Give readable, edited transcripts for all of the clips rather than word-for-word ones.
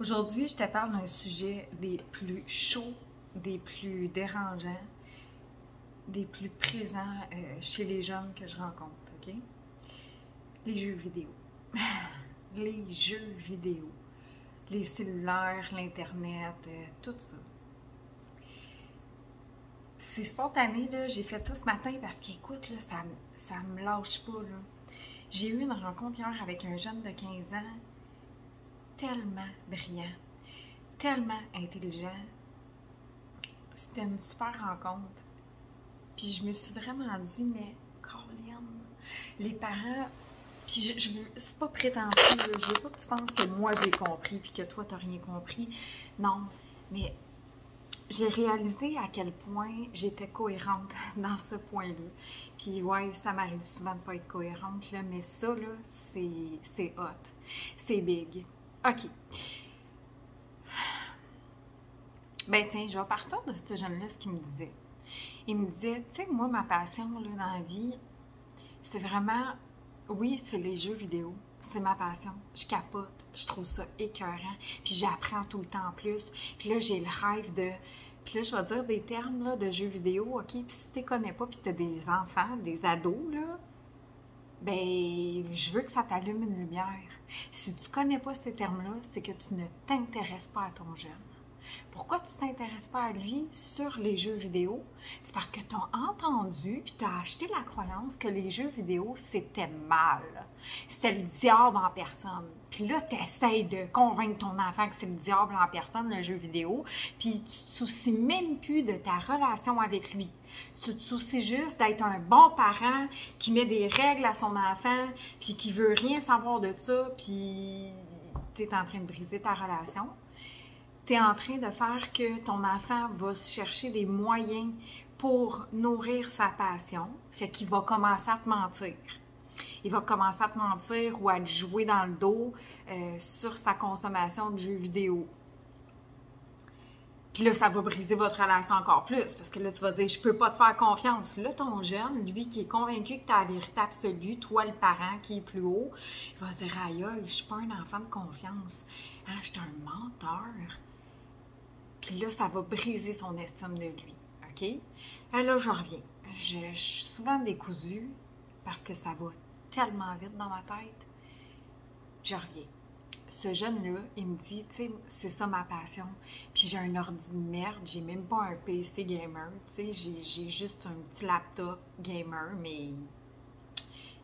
Aujourd'hui, je te parle d'un sujet des plus chauds, des plus dérangeants, des plus présents chez les jeunes que je rencontre, OK? Les jeux vidéo. Les jeux vidéo. Les cellulaires, l'Internet, tout ça. C'est spontané, là. J'ai fait ça ce matin parce qu'écoute, là, ça me lâche pas, là. J'ai eu une rencontre hier avec un jeune de 15 ans tellement brillant, tellement intelligent. C'était une super rencontre. Puis je me suis vraiment dit, mais Colin, les parents, puis c'est pas prétentieux, là, je veux pas que tu penses que moi j'ai compris puis que toi t'as rien compris. Non, mais j'ai réalisé à quel point j'étais cohérente dans ce point-là. Puis ouais, ça m'arrive souvent de pas être cohérente, là, mais ça, là, c'est hot. C'est big. OK. Ben tiens, je vais partir de ce jeune-là, ce qu'il me disait. Il me disait, tu sais, moi, ma passion, là, dans la vie, c'est vraiment, oui, c'est les jeux vidéo. C'est ma passion. Je capote. Je trouve ça écœurant. Puis j'apprends tout le temps en plus. Puis là, j'ai le rêve de... Puis là, je vais dire des termes là, de jeux vidéo, OK? Puis si tu ne connais pas, puis tu as des enfants, des ados, là, ben, je veux que ça t'allume une lumière. Si tu ne connais pas ces termes-là, c'est que tu ne t'intéresses pas à ton jeune. Pourquoi tu ne t'intéresses pas à lui sur les jeux vidéo? C'est parce que tu as entendu puis tu as acheté la croyance que les jeux vidéo, c'était mal. C'était le diable en personne. Puis là, tu essaies de convaincre ton enfant que c'est le diable en personne, le jeu vidéo, puis tu te soucies même plus de ta relation avec lui. Tu te soucies juste d'être un bon parent qui met des règles à son enfant, puis qui veut rien savoir de ça, puis tu es en train de briser ta relation. Tu es en train de faire que ton enfant va chercher des moyens pour nourrir sa passion, fait qu'il va commencer à te mentir. Il va commencer à te mentir ou à te jouer dans le dos sur sa consommation de jeux vidéo. Puis là, ça va briser votre relation encore plus, parce que là, tu vas dire « je peux pas te faire confiance ». Là, ton jeune, lui qui est convaincu que tu as la vérité absolue, toi, le parent qui est plus haut, il va se dire « aïe, je suis pas un enfant de confiance, hein, je suis un menteur ». Puis là, ça va briser son estime de lui, OK? Là, je reviens. Je suis souvent décousue parce que ça va tellement vite dans ma tête. Je reviens. Ce jeune-là, il me dit, tu sais, c'est ça ma passion. Puis j'ai un ordi de merde, j'ai même pas un PC gamer, tu sais, j'ai juste un petit laptop gamer, mais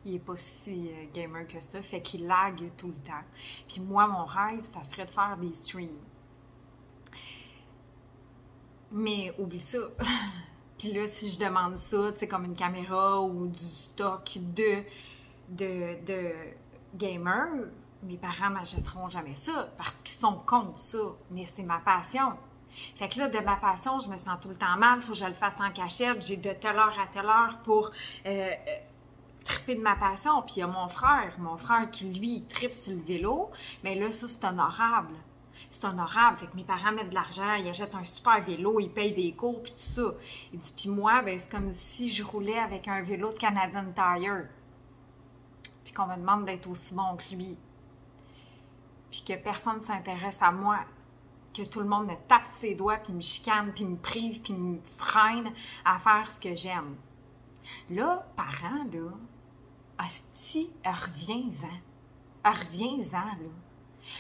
il est pas si gamer que ça, fait qu'il lag tout le temps. Puis moi, mon rêve, ça serait de faire des streams. Mais oublie ça. Puis là, si je demande ça, tu sais, comme une caméra ou du stock de gamer, mes parents m'achèteront jamais ça parce qu'ils sont contre ça. Mais c'est ma passion. Fait que là, de ma passion, je me sens tout le temps mal. Il faut que je le fasse en cachette. J'ai de telle heure à telle heure pour triper de ma passion. Puis il y a mon frère qui, lui, il tripe sur le vélo. Mais là, ça, c'est honorable. C'est honorable. Fait que mes parents mettent de l'argent, ils achètent un super vélo, ils payent des cours, puis tout ça. Il dit, puis moi, ben, c'est comme si je roulais avec un vélo de Canadian Tire. Puis qu'on me demande d'être aussi bon que lui. Puis que personne ne s'intéresse à moi. Que tout le monde me tape ses doigts, puis me chicane, puis me prive, puis me freine à faire ce que j'aime. Là, parents, là, hostie, reviens-en. Reviens-en, là.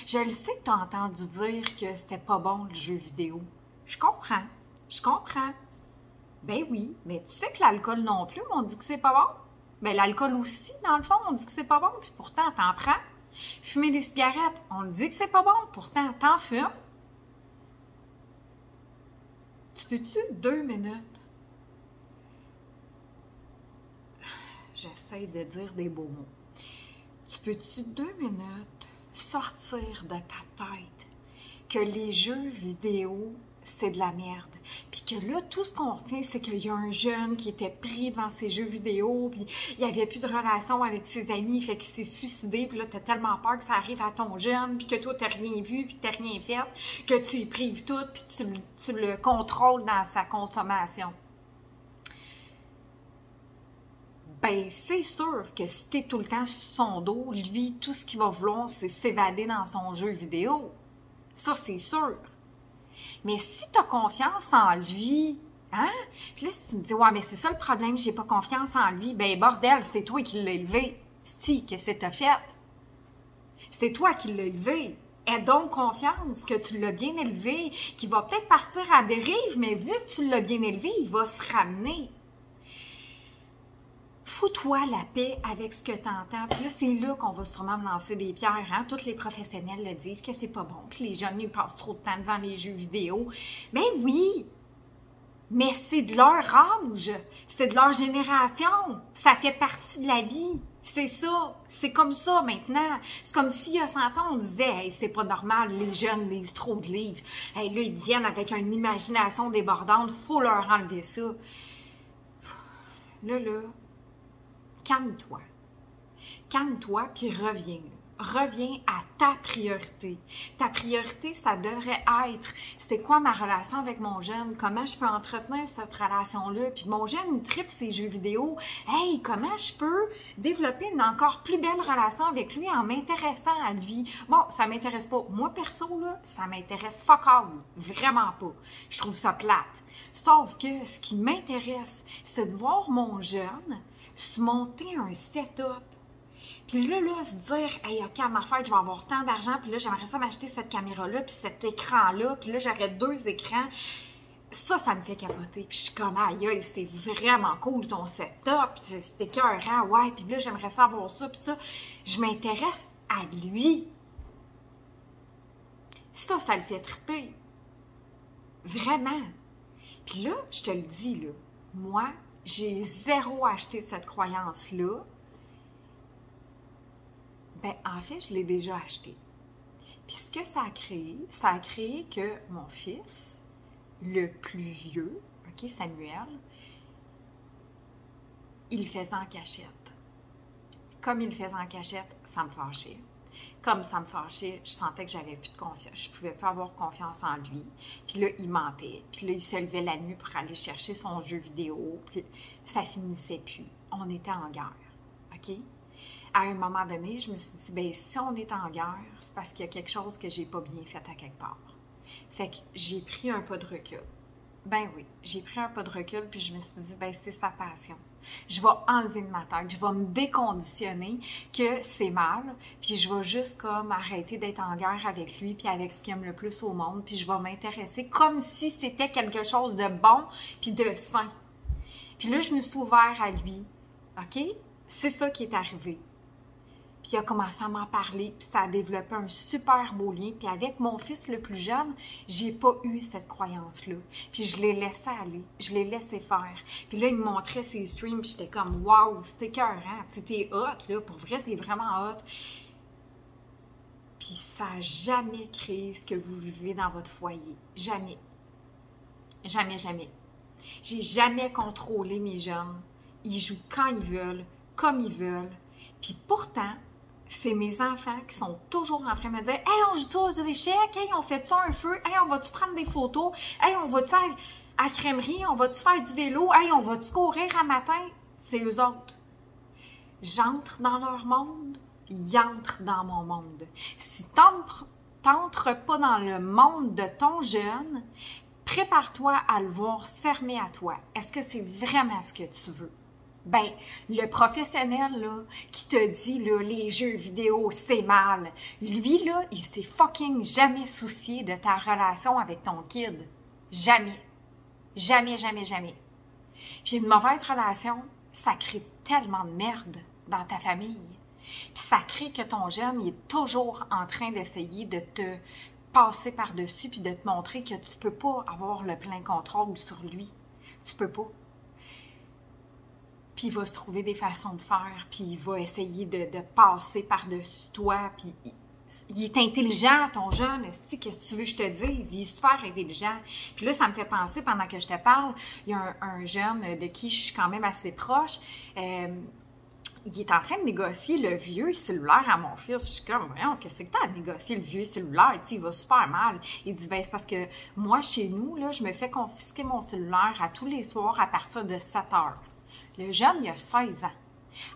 Je le sais que tu as entendu dire que c'était pas bon le jeu vidéo. Je comprends. Ben oui, mais tu sais que l'alcool non plus, on dit que c'est pas bon. Ben l'alcool aussi, dans le fond, on dit que c'est pas bon, puis pourtant, t'en prends. Fumer des cigarettes, on dit que c'est pas bon, pourtant, t'en fumes. Tu peux-tu 2 minutes? J'essaie de dire des beaux mots. Tu peux-tu 2 minutes sortir de ta tête que les jeux vidéo, c'est de la merde. Puis que là, tout ce qu'on retient, c'est qu'il y a un jeune qui était pris devant ces jeux vidéo, puis il n'y avait plus de relation avec ses amis, fait qu'il s'est suicidé, puis là, t'as tellement peur que ça arrive à ton jeune, puis que toi, t'as rien vu, puis que t'as rien fait, que tu y prives tout, puis tu le contrôles dans sa consommation. Ben, c'est sûr que si t'es tout le temps sur son dos, lui, tout ce qu'il va vouloir, c'est s'évader dans son jeu vidéo. Ça, c'est sûr. Mais si tu as confiance en lui, hein? Puis là, si tu me dis, ouais, mais c'est ça le problème, j'ai pas confiance en lui, ben bordel, c'est toi qui l'as élevé. Si, qu'est-ce que t'as fait? C'est toi qui l'as élevé. Aie donc confiance que tu l'as bien élevé, qu'il va peut-être partir à dérive, mais vu que tu l'as bien élevé, il va se ramener. Fous-toi la paix avec ce que tu entends. Puis là, c'est là qu'on va sûrement me lancer des pierres. Hein? Tous les professionnels le disent que c'est pas bon, que les jeunes ils passent trop de temps devant les jeux vidéo. Ben oui! Mais c'est de leur âge, c'est de leur génération. Ça fait partie de la vie. C'est ça. C'est comme ça maintenant. C'est comme s'il y a 100 ans, on disait hey, c'est pas normal, les jeunes lisent trop de livres. Hey, là, ils viennent avec une imagination débordante. Faut leur enlever ça. Là, calme-toi. Calme-toi, puis reviens. Reviens à ta priorité. Ta priorité, ça devrait être, c'est quoi ma relation avec mon jeune? Comment je peux entretenir cette relation-là? Puis mon jeune, il tripe ses jeux vidéo. Hey, comment je peux développer une encore plus belle relation avec lui en m'intéressant à lui? Bon, ça m'intéresse pas. Moi, perso, là, ça m'intéresse fuck all. Vraiment pas. Je trouve ça plate. Sauf que ce qui m'intéresse, c'est de voir mon jeune se monter un setup. Puis là, se dire, hey, OK, à ma fête, je vais avoir tant d'argent, puis là, j'aimerais ça m'acheter cette caméra-là, puis cet écran-là, puis là, j'aurais 2 écrans. Ça me fait capoter. Puis je suis comme, aïe, c'est vraiment cool ton setup, puis c'est écœurant, ouais, puis là, j'aimerais ça avoir ça, puis ça. Je m'intéresse à lui. Ça le fait triper. Vraiment. Puis là, je te le dis, là, moi, j'ai zéro acheté cette croyance-là. Ben, en fait, je l'ai déjà acheté. Puis ce que ça a créé que mon fils, le plus vieux, OK, Samuel, il le faisait en cachette. Comme il le faisait en cachette, ça me fâchait. Comme ça me fâchait, je sentais que j'avais plus de confiance. Je pouvais pas avoir confiance en lui. Puis là, il mentait. Puis là, il se levait la nuit pour aller chercher son jeu vidéo. Puis ça finissait plus. On était en guerre. OK? À un moment donné, je me suis dit, bien, si on est en guerre, c'est parce qu'il y a quelque chose que j'ai pas bien fait à quelque part. Fait que j'ai pris un pas de recul. Ben oui, j'ai pris un pas de recul, puis je me suis dit, ben c'est sa passion. Je vais enlever de ma tête, je vais me déconditionner que c'est mal, puis je vais juste comme arrêter d'être en guerre avec lui, puis avec ce qu'il aime le plus au monde, puis je vais m'intéresser comme si c'était quelque chose de bon, puis de sain. Puis là, je me suis ouvert à lui, OK? C'est ça qui est arrivé. Puis il a commencé à m'en parler, puis ça a développé un super beau lien. Puis avec mon fils le plus jeune, j'ai pas eu cette croyance-là. Puis je l'ai laissé aller, je l'ai laissé faire. Puis là, il me montrait ses streams, puis j'étais comme « Wow, c'était écœurant, t'es hot, là, pour vrai, t'es vraiment hot. » Puis ça n'a jamais créé ce que vous vivez dans votre foyer. Jamais. Jamais, jamais. J'ai jamais contrôlé mes jeunes. Ils jouent quand ils veulent, comme ils veulent. Puis pourtant, c'est mes enfants qui sont toujours en train de me dire « Hey, on joue aux échecs? Hey, on fait-tu un feu? Hey, on va-tu prendre des photos? Hey, on va-tu à la crèmerie? On va-tu faire du vélo? Hey, on va-tu courir un matin? » C'est eux autres. J'entre dans leur monde, ils entrent dans mon monde. Si t'entres pas dans le monde de ton jeune, prépare-toi à le voir se fermer à toi. Est-ce que c'est vraiment ce que tu veux? Ben, le professionnel, là, qui te dit, là, les jeux vidéo, c'est mal, lui, là, il s'est fucking jamais soucié de ta relation avec ton kid. Jamais. Jamais, jamais, jamais. Puis une mauvaise relation, ça crée tellement de merde dans ta famille. Puis ça crée que ton jeune, il est toujours en train d'essayer de te passer par-dessus puis de te montrer que tu peux pas avoir le plein contrôle sur lui. Tu peux pas. Puis il va se trouver des façons de faire, puis il va essayer de passer par-dessus toi, puis il est intelligent, ton jeune, qu'est-ce que tu veux que je te dise? Il est super intelligent. Puis là, ça me fait penser, pendant que je te parle, il y a un jeune de qui je suis quand même assez proche, il est en train de négocier le vieux cellulaire à mon fils. Je suis comme, voyons, qu'est-ce que t'as à négocier le vieux cellulaire? Tu sais, il va super mal. Il dit, ben, c'est parce que moi, chez nous, là, je me fais confisquer mon cellulaire à tous les soirs à partir de 7 heures. Le jeune, il a 16 ans.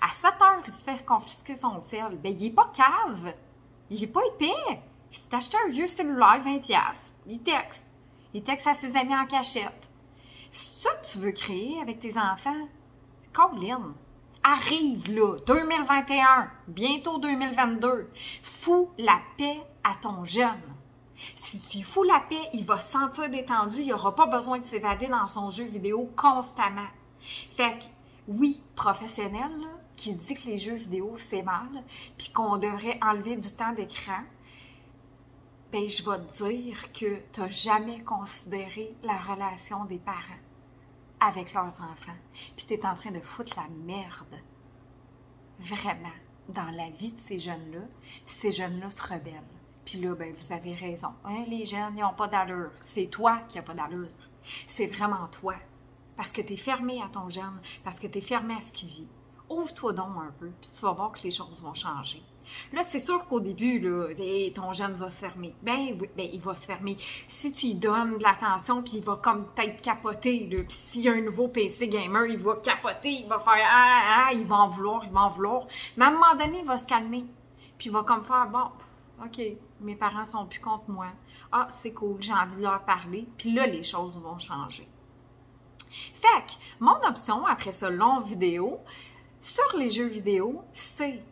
À 7 heures, il se fait confisquer son cell. Ben, il n'est pas cave. Il n'est pas épais. Il s'est acheté un vieux cellulaire, 20$. Il texte. Il texte à ses amis en cachette. C'est ça que tu veux créer avec tes enfants? Colin, arrive là, 2021, bientôt 2022. Fous la paix à ton jeune. Si tu lui fous la paix, il va se sentir détendu, il n'aura pas besoin de s'évader dans son jeu vidéo constamment. Fait que, oui, professionnel, là, qui dit que les jeux vidéo, c'est mal, puis qu'on devrait enlever du temps d'écran, ben je vais te dire que tu n'as jamais considéré la relation des parents avec leurs enfants. Puis tu es en train de foutre la merde, vraiment, dans la vie de ces jeunes-là. Puis ces jeunes-là se rebellent. Puis là, ben vous avez raison. Hein, les jeunes, ils n'ont pas d'allure. C'est toi qui n'as pas d'allure. C'est vraiment toi. Parce que tu es fermé à ton jeune, parce que tu es fermé à ce qu'il vit. Ouvre-toi donc un peu, puis tu vas voir que les choses vont changer. Là, c'est sûr qu'au début, là, ton jeune va se fermer. Ben oui, ben il va se fermer. Si tu lui donnes de l'attention, puis il va comme peut-être capoter, là, puis s'il y a un nouveau PC gamer, il va capoter, il va faire « Ah, il va en vouloir, il va en vouloir ». Mais à un moment donné, il va se calmer. Puis il va comme faire « Bon, OK, mes parents sont plus contre moi. Ah, c'est cool, j'ai envie de leur parler. » Puis là, les choses vont changer. Fait que, mon option, après ce long vidéo, sur les jeux vidéo, c'est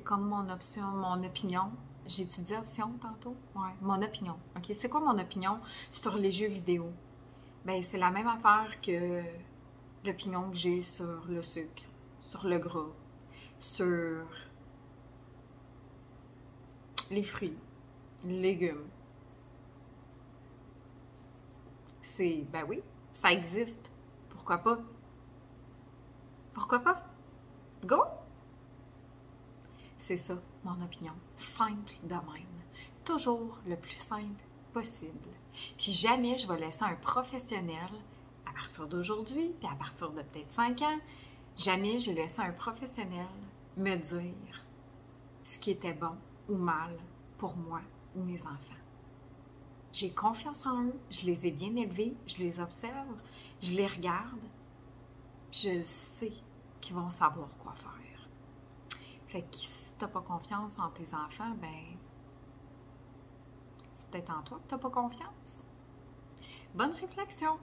comme mon option, mon opinion. J'ai étudié option tantôt? Ouais, mon opinion. OK, c'est quoi mon opinion sur les jeux vidéo? Ben, c'est la même affaire que l'opinion que j'ai sur le sucre, sur le gras, sur les fruits, les légumes. Ben oui, ça existe. Pourquoi pas? Pourquoi pas? Go! C'est ça, mon opinion. Simple de même. Toujours le plus simple possible. Puis jamais je vais laisser un professionnel, à partir d'aujourd'hui, puis à partir de peut-être 5 ans, jamais je laissé un professionnel me dire ce qui était bon ou mal pour moi ou mes enfants. J'ai confiance en eux, je les ai bien élevés, je les observe, je les regarde, puis je sais qu'ils vont savoir quoi faire. Fait que si t'as pas confiance en tes enfants, ben c'est peut-être en toi que t'as pas confiance. Bonne réflexion!